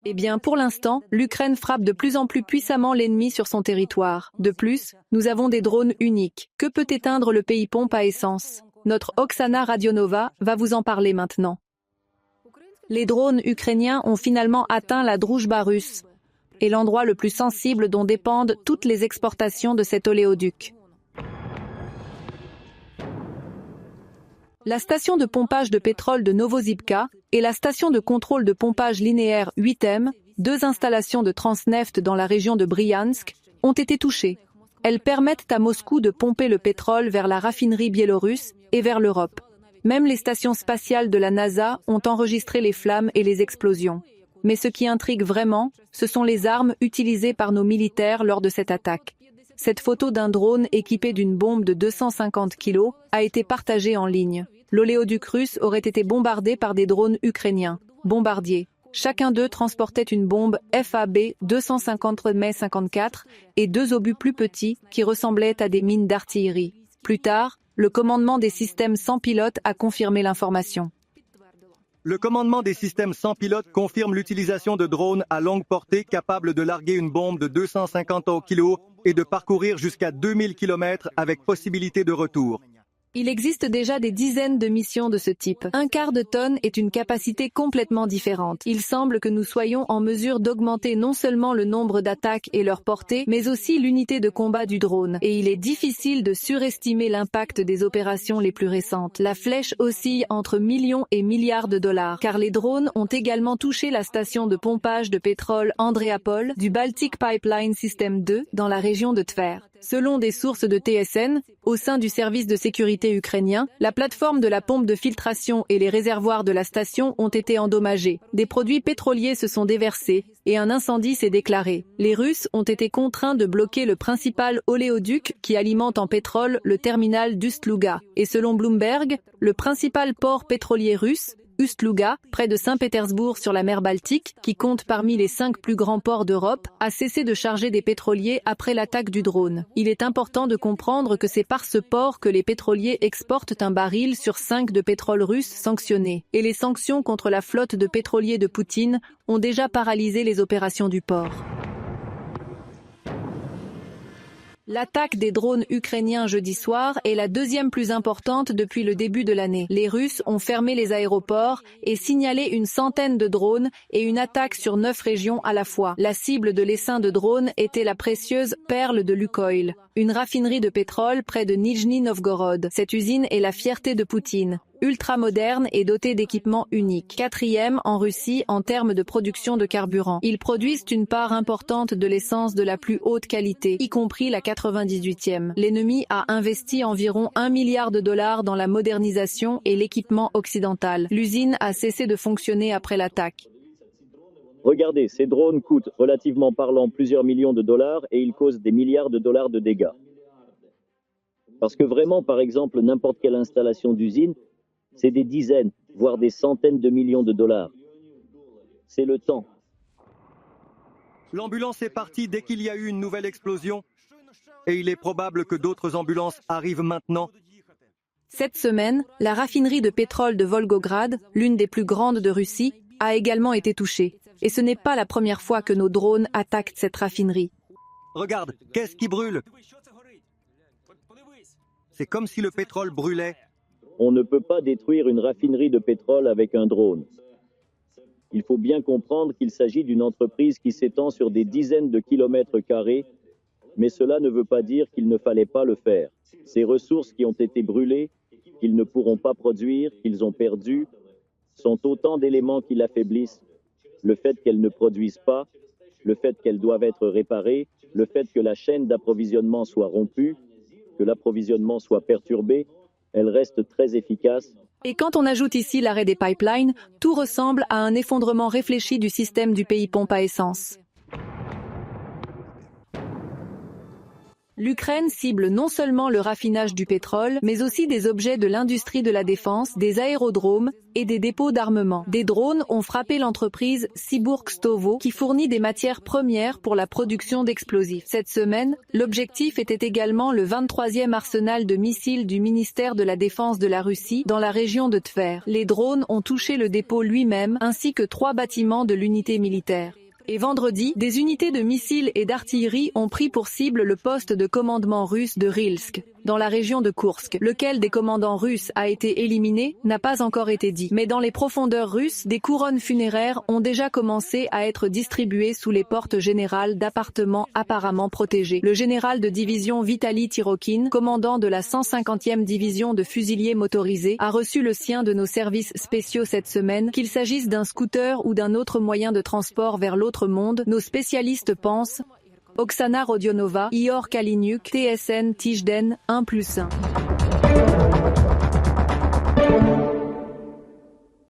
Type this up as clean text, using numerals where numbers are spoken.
Eh bien, pour l'instant, l'Ukraine frappe de plus en plus puissamment l'ennemi sur son territoire. De plus, nous avons des drones uniques. Que peut éteindre le pays pompe à essence? Notre Oksana Radionova va vous en parler maintenant. Les drones ukrainiens ont finalement atteint la Droujba russe, et l'endroit le plus sensible dont dépendent toutes les exportations de cet oléoduc. La station de pompage de pétrole de Novosibka et la station de contrôle de pompage linéaire 8M, deux installations de Transneft dans la région de Bryansk, ont été touchées. Elles permettent à Moscou de pomper le pétrole vers la raffinerie biélorusse et vers l'Europe. Même les stations spatiales de la NASA ont enregistré les flammes et les explosions. Mais ce qui intrigue vraiment, ce sont les armes utilisées par nos militaires lors de cette attaque. Cette photo d'un drone équipé d'une bombe de 250 kg a été partagée en ligne. L'oléoduc russe aurait été bombardé par des drones ukrainiens, bombardiers. Chacun d'eux transportait une bombe FAB 250 mai 54 et deux obus plus petits qui ressemblaient à des mines d'artillerie. Plus tard, le commandement des systèmes sans pilote a confirmé l'information. Le commandement des systèmes sans pilote confirme l'utilisation de drones à longue portée capables de larguer une bombe de 250 kg et de parcourir jusqu'à 2000 km avec possibilité de retour. Il existe déjà des dizaines de missions de ce type. Un quart de tonne est une capacité complètement différente. Il semble que nous soyons en mesure d'augmenter non seulement le nombre d'attaques et leur portée, mais aussi l'unité de combat du drone. Et il est difficile de surestimer l'impact des opérations les plus récentes. La flèche oscille entre millions et milliards de dollars, car les drones ont également touché la station de pompage de pétrole Andreapol du Baltic Pipeline System 2 dans la région de Tver. Selon des sources de TSN, au sein du service de sécurité ukrainien, la plateforme de la pompe de filtration et les réservoirs de la station ont été endommagés. Des produits pétroliers se sont déversés et un incendie s'est déclaré. Les Russes ont été contraints de bloquer le principal oléoduc qui alimente en pétrole le terminal d'Ust-Luga. Et selon Bloomberg, le principal port pétrolier russe, Ust-Luga, près de Saint-Pétersbourg sur la mer Baltique, qui compte parmi les 5 plus grands ports d'Europe, a cessé de charger des pétroliers après l'attaque du drone. Il est important de comprendre que c'est par ce port que les pétroliers exportent un baril sur 5 de pétrole russe sanctionné. Et les sanctions contre la flotte de pétroliers de Poutine ont déjà paralysé les opérations du port. L'attaque des drones ukrainiens jeudi soir est la deuxième plus importante depuis le début de l'année. Les Russes ont fermé les aéroports et signalé une centaine de drones et une attaque sur 9 régions à la fois. La cible de l'essaim de drones était la précieuse Perle de Lukoil, une raffinerie de pétrole près de Nijni Novgorod. Cette usine est la fierté de Poutine. Ultra-moderne et dotée d'équipements uniques. Quatrième en Russie en termes de production de carburant. Ils produisent une part importante de l'essence de la plus haute qualité, y compris la 98e. L'ennemi a investi environ 1 milliard de dollars dans la modernisation et l'équipement occidental. L'usine a cessé de fonctionner après l'attaque. Regardez, ces drones coûtent, relativement parlant, plusieurs millions de dollars et ils causent des milliards de dollars de dégâts. Parce que vraiment, par exemple, n'importe quelle installation d'usine, c'est des dizaines, voire des centaines de millions de dollars. C'est le temps. L'ambulance est partie dès qu'il y a eu une nouvelle explosion et il est probable que d'autres ambulances arrivent maintenant. Cette semaine, la raffinerie de pétrole de Volgograd, l'une des plus grandes de Russie, a également été touchée. Et ce n'est pas la première fois que nos drones attaquent cette raffinerie. Regarde, qu'est-ce qui brûle? C'est comme si le pétrole brûlait. On ne peut pas détruire une raffinerie de pétrole avec un drone. Il faut bien comprendre qu'il s'agit d'une entreprise qui s'étend sur des dizaines de kilomètres carrés, mais cela ne veut pas dire qu'il ne fallait pas le faire. Ces ressources qui ont été brûlées, qu'ils ne pourront pas produire, qu'ils ont perdues, sont autant d'éléments qui l'affaiblissent. Le fait qu'elles ne produisent pas, le fait qu'elles doivent être réparées, le fait que la chaîne d'approvisionnement soit rompue, que l'approvisionnement soit perturbé, elle reste très efficace. Et quand on ajoute ici l'arrêt des pipelines, tout ressemble à un effondrement réfléchi du système du pays pompe à essence. L'Ukraine cible non seulement le raffinage du pétrole, mais aussi des objets de l'industrie de la défense, des aérodromes et des dépôts d'armement. Des drones ont frappé l'entreprise Siburg-Stovo qui fournit des matières premières pour la production d'explosifs. Cette semaine, l'objectif était également le 23e arsenal de missiles du ministère de la Défense de la Russie dans la région de Tver. Les drones ont touché le dépôt lui-même ainsi que 3 bâtiments de l'unité militaire. Et vendredi, des unités de missiles et d'artillerie ont pris pour cible le poste de commandement russe de Rilsk, dans la région de Koursk. Lequel des commandants russes a été éliminé n'a pas encore été dit. Mais dans les profondeurs russes, des couronnes funéraires ont déjà commencé à être distribuées sous les portes générales d'appartements apparemment protégés. Le général de division Vitali Tirokin, commandant de la 150e division de fusiliers motorisés, a reçu le sien de nos services spéciaux cette semaine. Qu'il s'agisse d'un scooter ou d'un autre moyen de transport vers l'autre monde, nos spécialistes pensent. Oksana Rodionova, Ihor Kaliniuk, TSN Tijden, 1+1.